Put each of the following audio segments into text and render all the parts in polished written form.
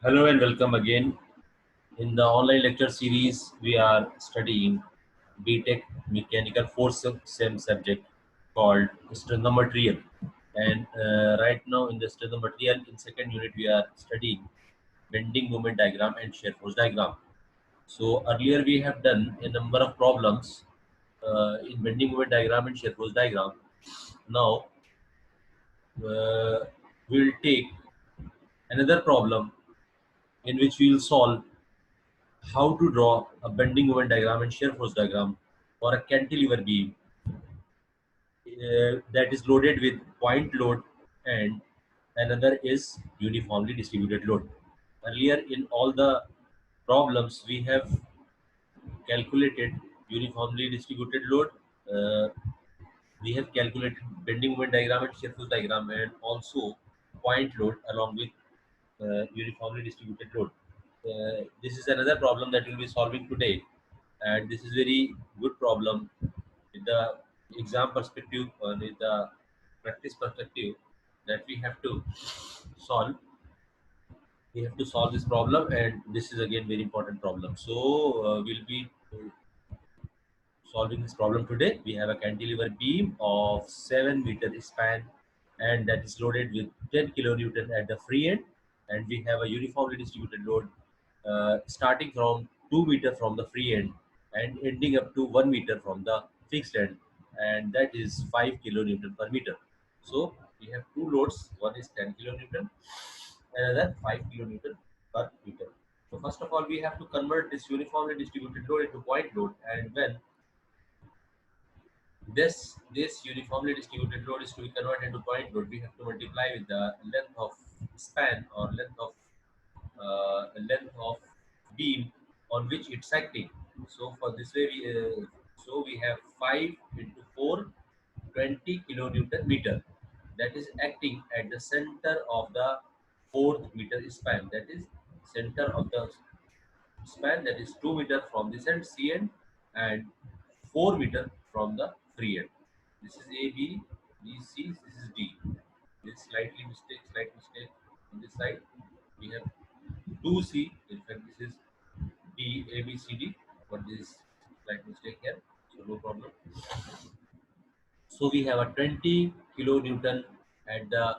Hello and welcome again. In the online lecture series, we are studying BTech Mechanical Force SEM subject called Trigonometry. And right now in the Trigonometry, in second unit, we are studying bending moment diagram and shear force diagram. So earlier we have done a number of problems in bending moment diagram and shear force diagram. Now we'll take another problem in which we will solve how to draw a bending moment diagram and shear force diagram for a cantilever beam that is loaded with point load and another is uniformly distributed load. Earlier in all the problems we have calculated uniformly distributed load. Uh, we have calculated bending moment diagram and shear force diagram and also point load along with uniformly distributed load. This is another problem that we'll be solving today, and this is very good problem with the exam perspective or with the practice perspective that we have to solve. We have to solve this problem, and this is again very important problem. So we'll be solving this problem today. We have a cantilever beam of 7 meter span and that is loaded with 10 kilonewton at the free end, and we have a uniformly distributed load starting from 2 meter from the free end and ending up to 1 meter from the fixed end, and that is 5 kilonewton per meter. So we have two loads, one is 10 kilonewton, another 5 kilonewton per meter. So first of all, we have to convert this uniformly distributed load into point load, and when this uniformly distributed load is to be converted into point load, we have to multiply with the length of span or length of beam on which it's acting. So for this way, we have 5 into 4, 20 kilonewton meter that is acting at the center of the fourth meter span. That is center of the span, that is 2 meter from this end C end and 4 meter from the free end. This is A, B, B, C, this is D. This slight mistake on this side. We have 2C, in fact this is D, A, B, C, D, but this is slight mistake here, so no problem. So we have a 20 kilonewton at the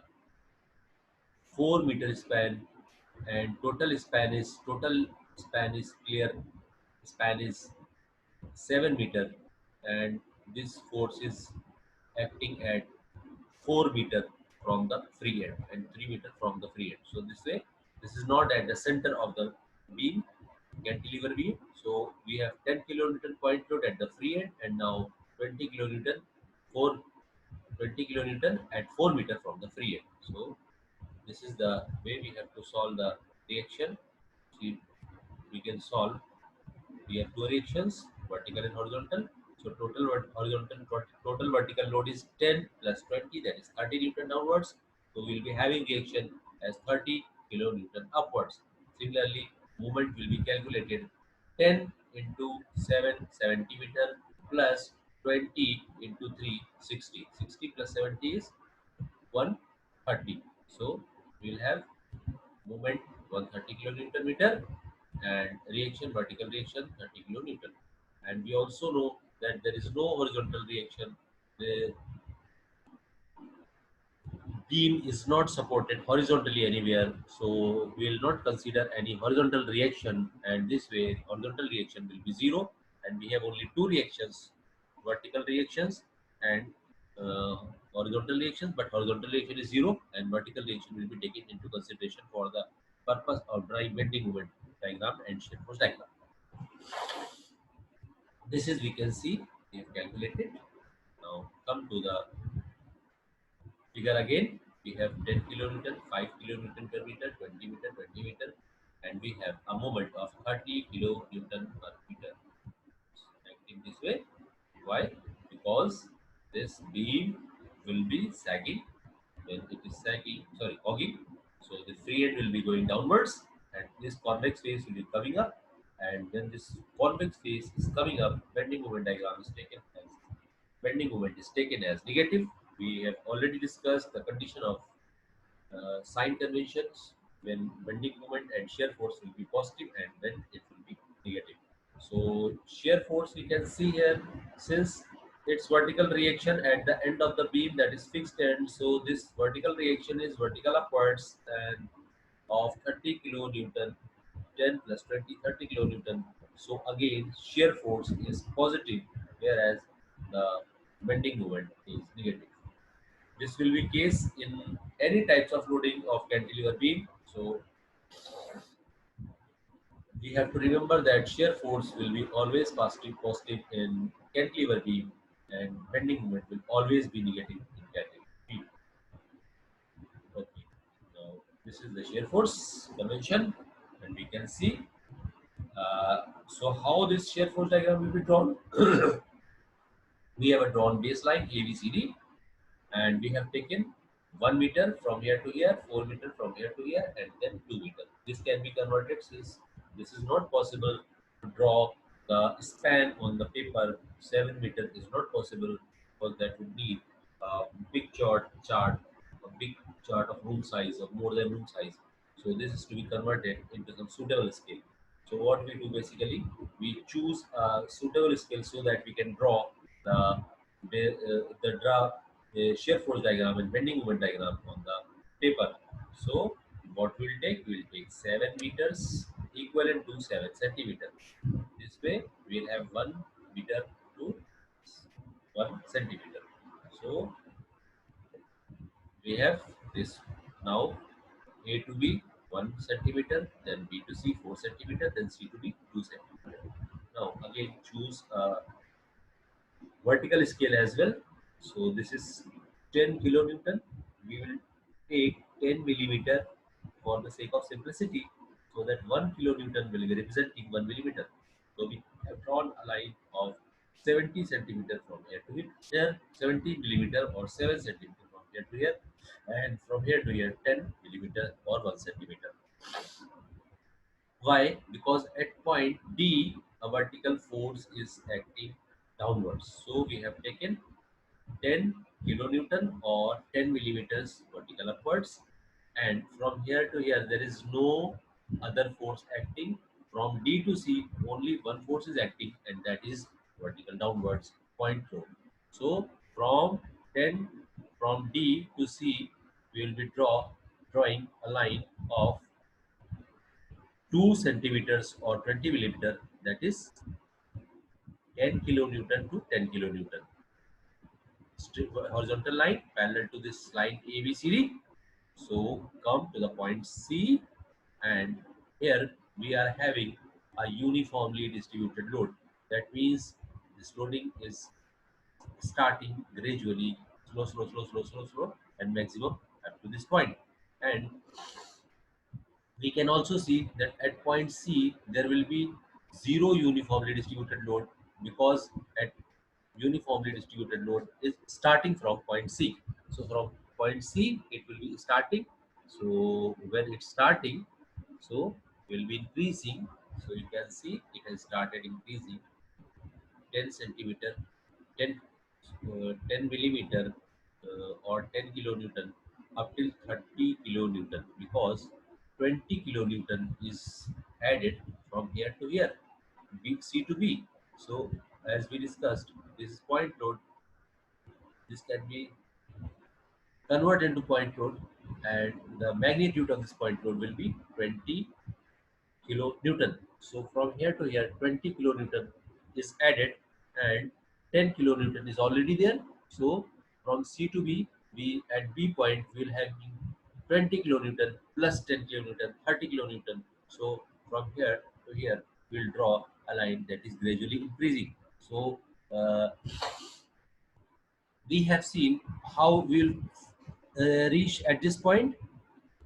4 meter span, and total span is clear span is 7 meter, and this force is acting at 4 meter from the free end and 3 meter from the free end. So this way, this is not at the center of the beam, cantilever beam. So we have 10 kilonewton point load at the free end, and now 20 kilonewton 4 20 kilonewton at 4 meter from the free end. So this is the way we have to solve the reaction. See, we can solve. We have two reactions, vertical and horizontal. So total vertical load is 10 plus 20, that is 30 newton downwards. So we will be having reaction as 30 kilonewton upwards. Similarly, movement will be calculated 10 into 7 70 meter plus 20 into 3 60. 60 plus 70 is 130. So we will have movement 130 kilonewton meter and reaction, vertical reaction 30 kilonewton. And we also know that there is no horizontal reaction. The beam is not supported horizontally anywhere, so we will not consider any horizontal reaction, and this way horizontal reaction will be zero, and we have only two reactions, vertical reactions and uh, horizontal reactions, but horizontal reaction is zero and vertical reaction will be taken into consideration for the purpose of drawing bending moment diagram and shear force diagram. This is, we can see, we have calculated. Now come to the figure again. We have 10 kilonewton, 5 kilonewton per meter, 20 meter, 20 meter, and we have a moment of 30 kilonewton per meter. Acting this way. Why? Because this beam will be sagging. When it is sagging, sorry, hogging, so the free end will be going downwards, and this convex face will be coming up. And when this convex face is coming up, bending moment is taken as negative. We have already discussed the condition of sign conventions when bending moment and shear force will be positive, and then it will be negative. So shear force we can see here, since its vertical reaction at the end of the beam, that is fixed end, so this vertical reaction is vertical upwards and of 30 kilonewton, 10 plus 20, 30 kilonewton. So again shear force is positive, whereas the bending moment is negative. This will be case in any types of loading of cantilever beam. So we have to remember that shear force will be always positive in cantilever beam, and bending moment will always be negative in cantilever beam. Okay. Now this is the shear force convention, and we can see. So how this shear force diagram will be drawn? We have a drawn baseline ABCD, and we have taken 1 meter from here to here, 4 meter from here to here, and then 2 meter. This can be converted, since this is not possible to draw the span on the paper. 7 meter is not possible, because that would need a big chart, a big chart of room size, of more than room size. So this is to be converted into some suitable scale. So what we do basically, we choose a suitable scale so that we can draw the draw shear force diagram and bending moment diagram on the paper. So what we'll take, we'll take 7 meters equivalent to 7 centimeter. This way we'll have 1 meter to 1 centimeter. So we have this now, A to B 1 centimeter, then B to C 4 centimeter, then C to D 2 centimeter. Now again choose vertical scale as well. So this is 10 kilonewton. We will take 10 millimeter for the sake of simplicity, so that 1 kilonewton will be representing 1 millimeter. So we have drawn a line of 70 centimeter from here to here, 70 millimeter or 7 centimeter from here to here, and from here to here 10 millimeter or 1 centimeter. Why? Because at point D, a vertical force is acting downwards. So we have taken 10 kilonewton or 10 millimeters vertical upwards, and from here to here there is no other force acting. From D to C only one force is acting, and that is vertical downwards, point load. So from 10, from D to C we will be drawing a line of 2 centimeters or 20 millimeter, that is 10 kilonewton to 10 kilonewton. Straight horizontal line parallel to this line ABCD. So come to the point C, and here we are having a uniformly distributed load. That means this loading is starting gradually, slow, and maximum up to this point. And we can also see that at point C there will be zero uniformly distributed load, because at uniformly distributed load is starting from point C. So from point C it will be starting. So when it's starting, so will be increasing. So you can see it has started increasing 10 centimeter, 10 10 millimeter or 10 kilonewton up till 30 kilonewton, because 20 kilonewton is added from here to here, B, C to B. So as we discussed, this is point load. This can be converted into point load, and the magnitude of this point load will be 20 kilonewton. So from here to here, 20 kilonewton is added, and 10 kilonewton is already there. So from C to B, we at B point will have 20 kilonewton plus 10 kilonewton, 30 kilonewton. So from here to here, we'll draw a line that is gradually increasing. So we have seen how we'll reach at this point.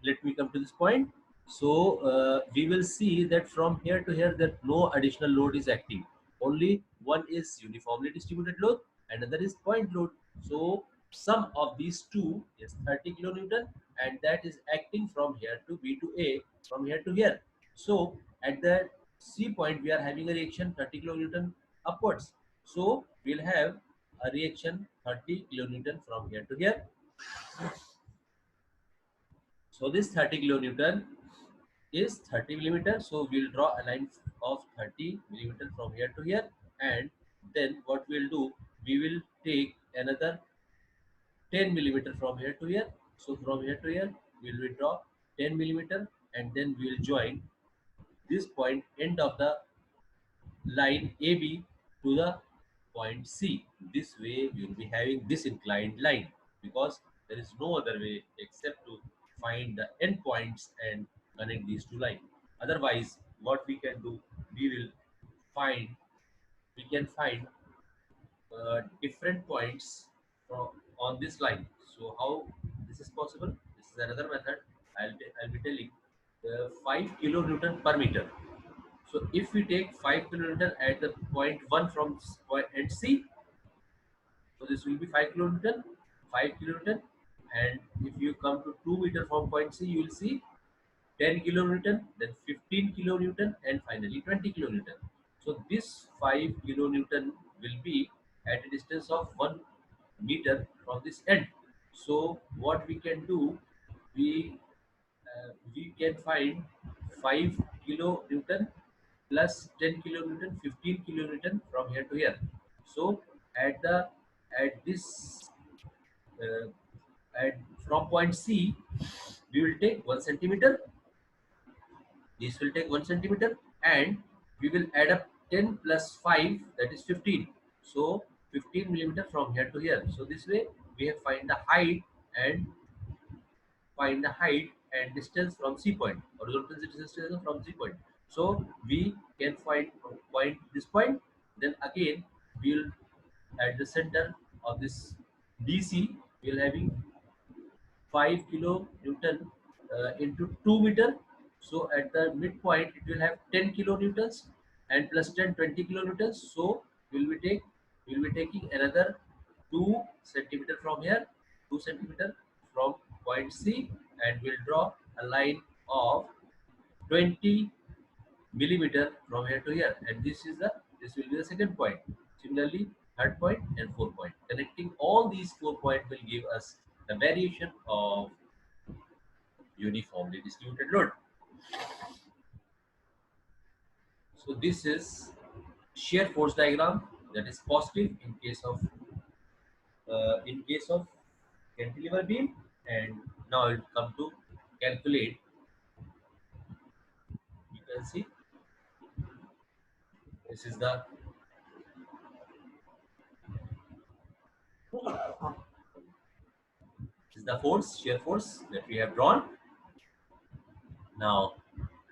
Let me come to this point. So we will see that from here to here that no additional load is acting. Only one is uniformly distributed load, another is point load. So sum of these two is 30 kilonewton, and that is acting from here to B to A, from here to here. So at the C point we are having a reaction 30 kilonewton upwards. So we'll have a reaction 30 kilonewton from here to here. So this 30 kilonewton is 30 millimeter. So we'll draw a line of 30 millimeter from here to here, and then what we'll do, we will take another 10 millimeter from here to here. So from here to here, we'll draw 10 millimeter, and then we'll join this point end of the line AB to the point C. This way we will be having this inclined line, because there is no other way except to find the endpoints and connect these two lines. Otherwise, what we can do, we will find we can find different points from on this line. So how this is possible? This is another method. I'll be telling 5 kilonewton per meter. So if we take 5 kilonewton at the point 1 from point end C, so this will be 5 kilonewton, and if you come to 2 meter from point C, you will see 10 kilonewton, then 15 kilonewton, and finally 20 kilonewton. So this 5 kilonewton will be at a distance of 1 meter from this end. So what we can do, we can find 5 kilonewton plus 10 kilonewton, 15 kilonewton from here to here. So at the at this uh, at from point C, we will take 1 centimeter. This will take 1 centimeter, and we will add up 10 plus 5, that is 15. So 15 millimeter from here to here. So this way we have and find the height and distance from C point, horizontal distance from C point. So we can find point this point. Then again we will at the center of this DC, we will having 5 kilonewton into 2 meter. So at the midpoint, it will have 10 kilonewtons, and plus 10, 20 kilonewtons. So we'll be taking another 2 centimeter from here, 2 centimeter from point C, and we'll draw a line of 20 millimeter from here to here, and this will be the second point. Similarly, third point and fourth point. Connecting all these 4 points will give us the variation of uniformly distributed load. So this is shear force diagram, that is positive in case of cantilever beam, and now it will come to calculate. You can see this is the force, shear force that we have drawn. Now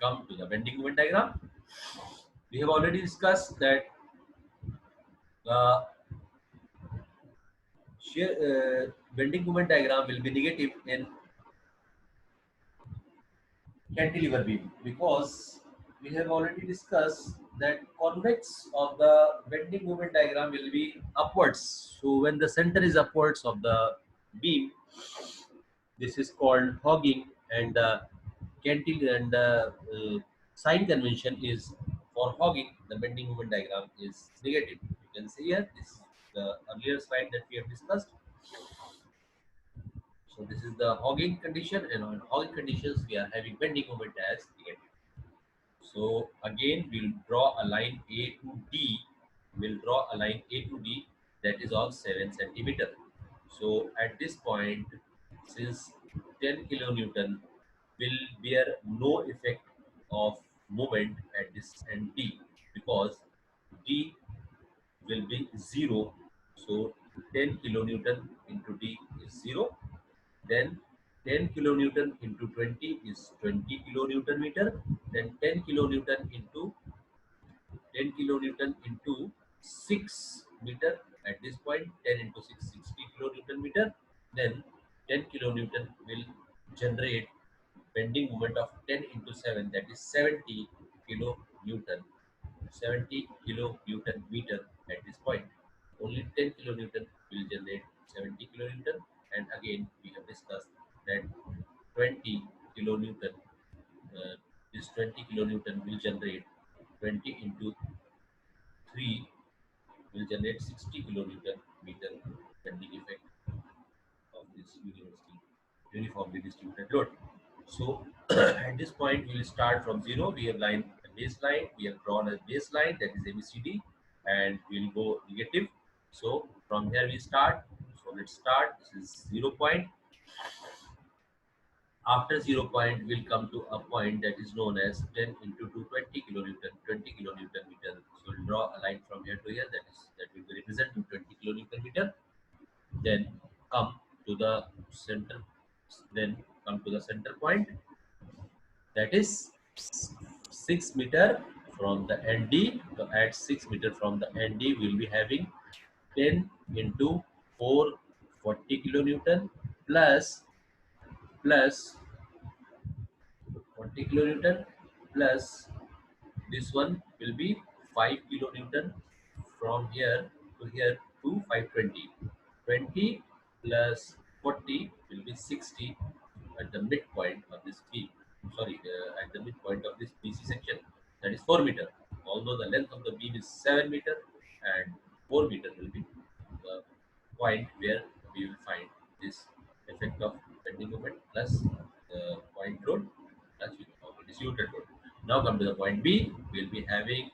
come to the bending moment diagram. We have already discussed that the shear bending moment diagram will be negative in cantilever beam, because we have already discussed that convex of the bending moment diagram will be upwards. So when the center is upwards of the beam, this is called hogging, and the cantilever and the sign convention is for hogging. The bending moment diagram is negative. You can see here this is the earlier slide that we have discussed. So this is the hogging condition, and on hogging conditions we are having bending moment as negative. So again, we'll draw a line A to D. We'll draw a line A to D, that is of 7 centimeter. So at this point, since 10 kilonewton will bear no effect of moment at this end D, because D will be 0. So 10 kilonewton into D is 0. Then 10 kilonewton into 20 is 20 kilonewton meter. Then 10 kilonewton into 10 kilonewton into 6 meter. At this point, 10 into 6, 60 kilonewton meter. Then 10 kilonewton will generate bending moment of 10 into 7, that is 70 kilonewton. 70 kilonewton meter at this point. Only 10 kilonewton will generate 70 kilonewton, and again we have discussed that 20 kilonewton, this 20 kilonewton will generate 20 into 3 will generate 60 kilonewton meter bending effect of this universally uniformly distributed load. So at this point, we will start from zero. We have line a baseline. We have drawn a baseline that is ABCD, and we will go negative. So from here we start. So let's start. This is 0 point. After 0 point, we'll come to a point that is known as 10 into 220 kilonewton, 20 kilonewton meter. So we'll draw a line from here to here. That will be representing 20 kilonewton meter. Then come to the center. Then come to the center point. That is 6 meter from the ND. So at 6 meter from the ND, we'll be having 10 into 4, 40 kilonewton plus 40 kilonewton plus this one will be 5 kilonewton from here to 520. 20 plus 40 will be 60 at the midpoint of this beam. Sorry, at the midpoint of this BC section, that is 4 meter. Although the length of the beam is 7 meter, and 4 meter will be the point where we will find this effect of bending moment plus the point load plus uniformly distributed load. Now come to the point B. We'll be having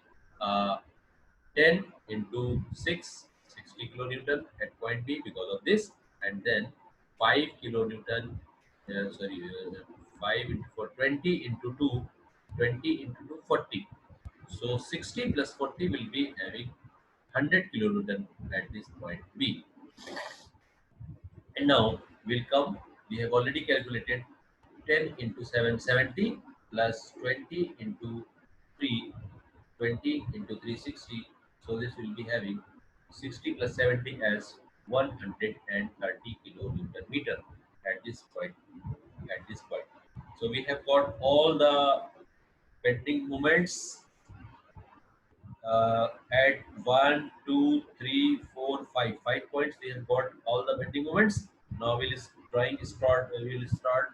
10 into 6, 60 kilonewton at point B because of this, and then 5 kilonewton, sorry, 5 into for 20 into 2, 20 into 2, 40. So 60 plus 40 will be having 100 kilonewton at this point B. And now we'll come, we have already calculated 10 into 7, 70 plus 20 into 3, 20 into 360. So this will be having 60 plus 70 as 130 kilonewton meter at this point. At this point. So we have got all the bending moments at 1, 2, 3, 4, 5. 5 points. We have got all the bending moments. Now we will start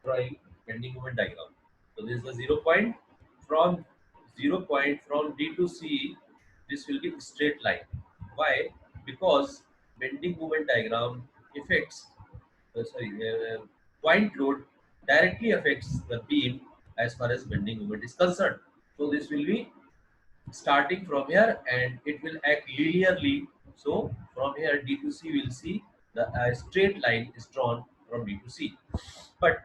drawing bending moment diagram. So this is the 0 point. From 0 point from D to C, this will be straight line. Why? Because bending moment diagram affects sorry, point load directly affects the beam as far as bending moment is concerned. So this will be starting from here and it will act linearly. So from here D to C, will see the straight line is drawn from D to C. But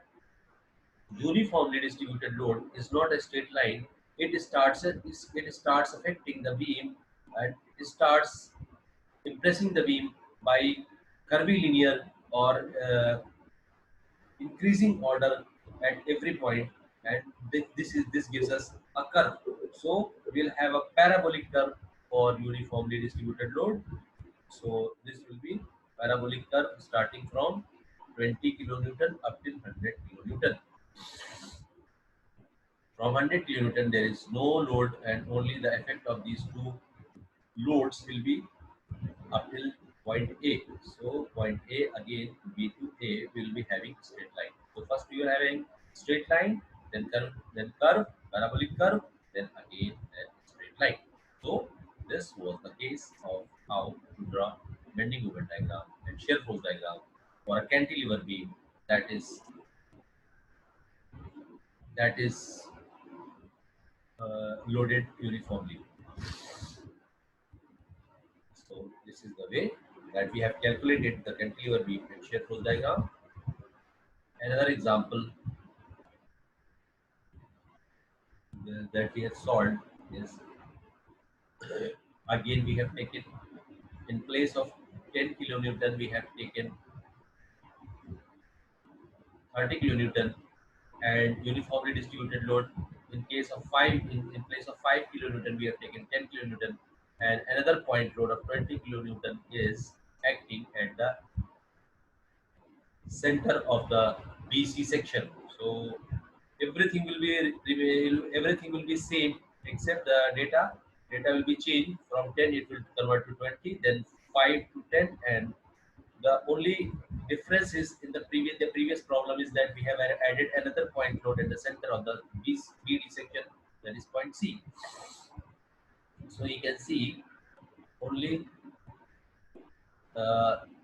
uniformly distributed load is not a straight line. It starts affecting the beam, and it starts impressing the beam by curvilinear or increasing order at every point, and this gives us a curve. So we'll have a parabolic curve for uniformly distributed load. So this will be parabolic curve starting from 20 kilonewton up till 100 kilonewton. From 100 kilonewton there is no load, and only the effect of these two loads will be up till point A. So point A again, B to A will be having straight line. So first we are having straight line, then curve, parabolic curve, then again a straight line. So this was the case of how to draw bending moment diagram and shear force diagram for a cantilever beam that is loaded uniformly. So this is the way that we have calculated the cantilever beam and shear force diagram. Another example that we have solved is, again we have taken, in place of 10 kilonewton we have taken 30 kilonewton, and uniformly distributed load in case of 5, in place of 5 kilonewton we have taken 10 kilonewton, and another point load of 20 kilonewton is acting at the center of the BC section. So everything will be same except the data. Data will be changed. From 10 it will convert to 20, then 5 to 10, and the only difference is in the previous problem is that we have added another point load at the center of the BD section, that is point C. So you can see only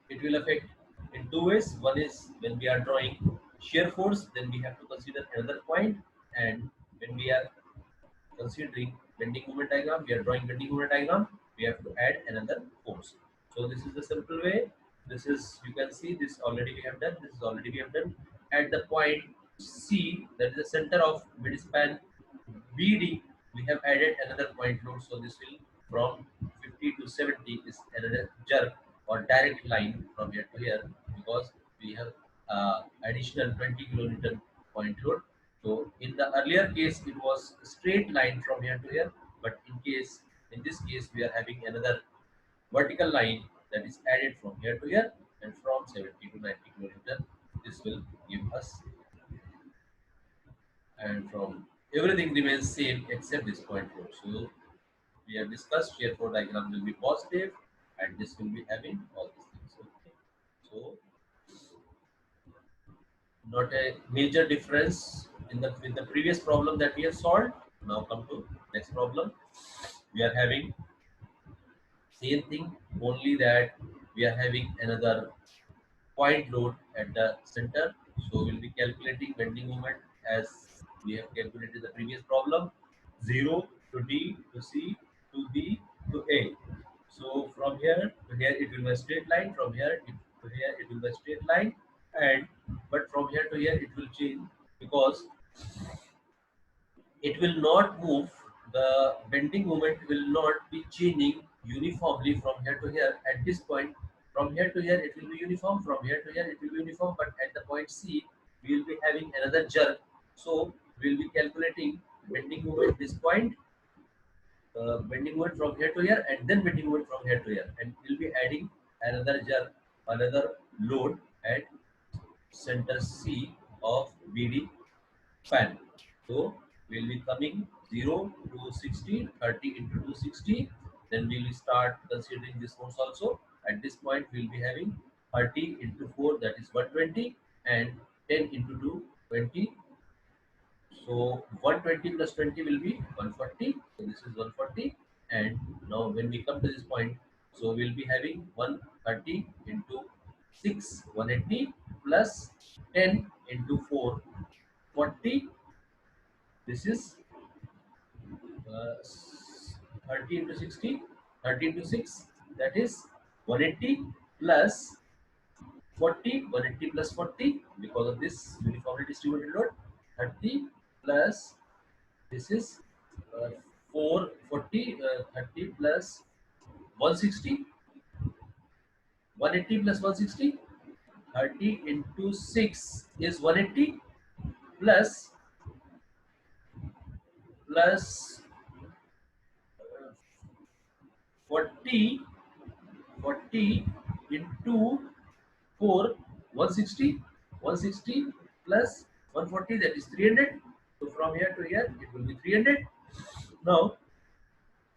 it will affect in two ways. One is when we are drawing shear force, then we have to consider another point. And when we are considering bending moment diagram, we are drawing bending moment diagram, we have to add another force. So this is the simple way. This is, you can see this already we have done, this is already we have done. At the point C, that is the center of midspan BD, we have added another point load. So this will from 50 to 70 is another jerk or direct line from here to here, because we have additional 20 kilonewton point load. So in the earlier case, it was a straight line from here to here, but in this case, we are having another vertical line that is added from here to here, and from 70 to 90 kilonewton. This will give us, and from everything remains same except this point load. So we have discussed shear flow diagram will be positive, and this will be having all these things. Okay. So not a major difference in the with the previous problem that we have solved. Now come to next problem. We are having same thing, only that we are having another point load at the center. So we'll be calculating bending moment as we have calculated the previous problem. 0 to D to C to B to A. So from here to here it will be a straight line. From here to here it will be a straight line. And but from here to here it will change, because it will not move. The bending moment will not be changing uniformly from here to here. At this point, from here to here, it will be uniform. From here to here, it will be uniform. But at the point C, we will be having another jerk. So we will be calculating bending moment this point, bending moment from here to here, and then bending moment from here to here. And we'll be adding another jerk, another load at center C of BD fan. So we'll be coming 0 to 60, 30 into 260. Then we will start considering this force also. At this point, we'll be having 30 into 4, that is 120, and 10 into 2, 20. So 120 plus 20 will be 140. So this is 140. And now when we come to this point, so we'll be having 130 into 6, 180, plus 10 into 4, 40. This is uh, 30 into 60, 30 into 6, that is 180, plus 40, 180 plus 40, because of this uniformly distributed load, 30 plus, this is 440, 30 plus 160, 180 plus 160, 30 into 6 is 180, plus plus 40, 40 into 4, 160, 160 plus 140, that is 300. So from here to here it will be 300. Now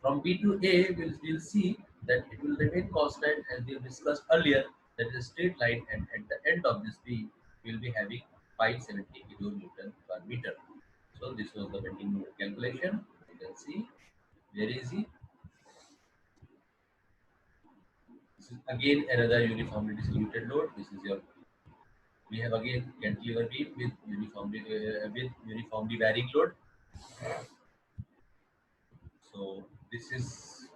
from B to A we'll see that it will remain constant as we have discussed earlier, that is a straight line, and at the end of this B we will be having 570 kilonewton per meter. So this was the bending moment calculation. You can see very easy. This is again another uniformly distributed load. This is your, we have again cantilever beam with uniformly varying load. So this is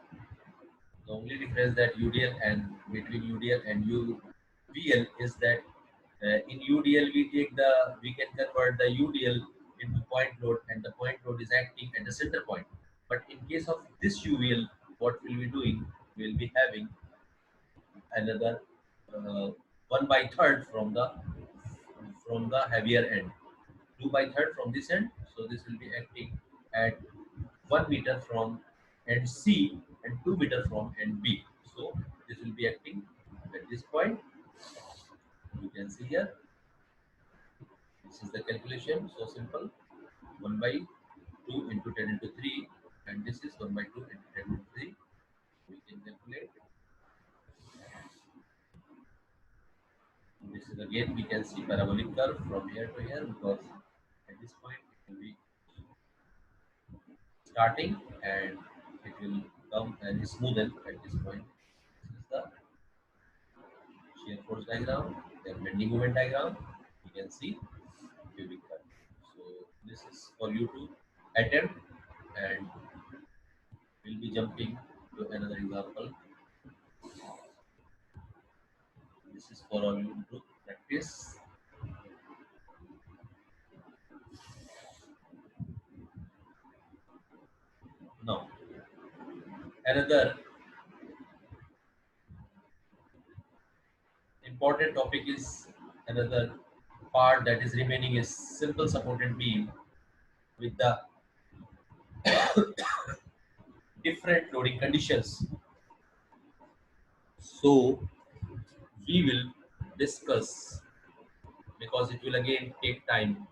the only difference that UDL and between UDL and UVL is that in UDL we can convert the UDL into point load, and the point load is acting at the center point. But in case of this UVL, what we'll be doing, we'll be having another uh, 1 by third from the heavier end, 2 by third from this end. So this will be acting at 1 meter from end C and 2 meter from end B. So this will be acting at this point. You can see here. This is the calculation. So simple. 1 by 2 into 10 into 3, and this is 1 by 2 into 10 into 3. We can calculate. This is again, we can see parabolic curve from here to here, because at this point it will be starting and it will come and smoothen at this point. This is the shear force diagram, then bending moment diagram. You can see. cubic cut. So this is for you to attempt, and we'll be jumping to another example. This is for all you to practice. Now, another important topic is another part that is remaining is simple supported beam with the different loading conditions. So we will discuss, because it will again take time.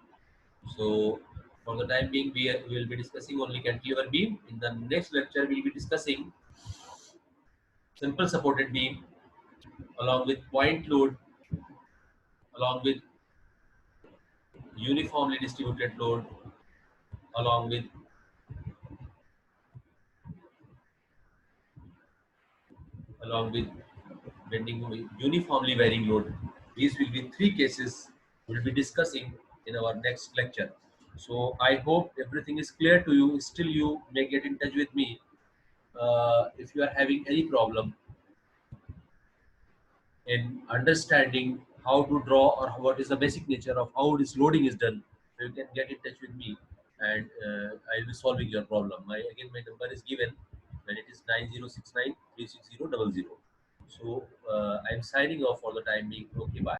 So for the time being, we will be discussing only cantilever beam. In the next lecture, we will be discussing simple supported beam along with point load, along with uniformly distributed load, along with along with bending uniformly varying load. These will be three cases we'll be discussing in our next lecture. So I hope everything is clear to you. Still, you may get in touch with me if you are having any problem in understanding how to draw or what is the basic nature of how this loading is done. So you can get in touch with me, and I'll be solving your problem. My number is given, and it is 9069 36000. So I'm signing off for the time being. Okay, bye.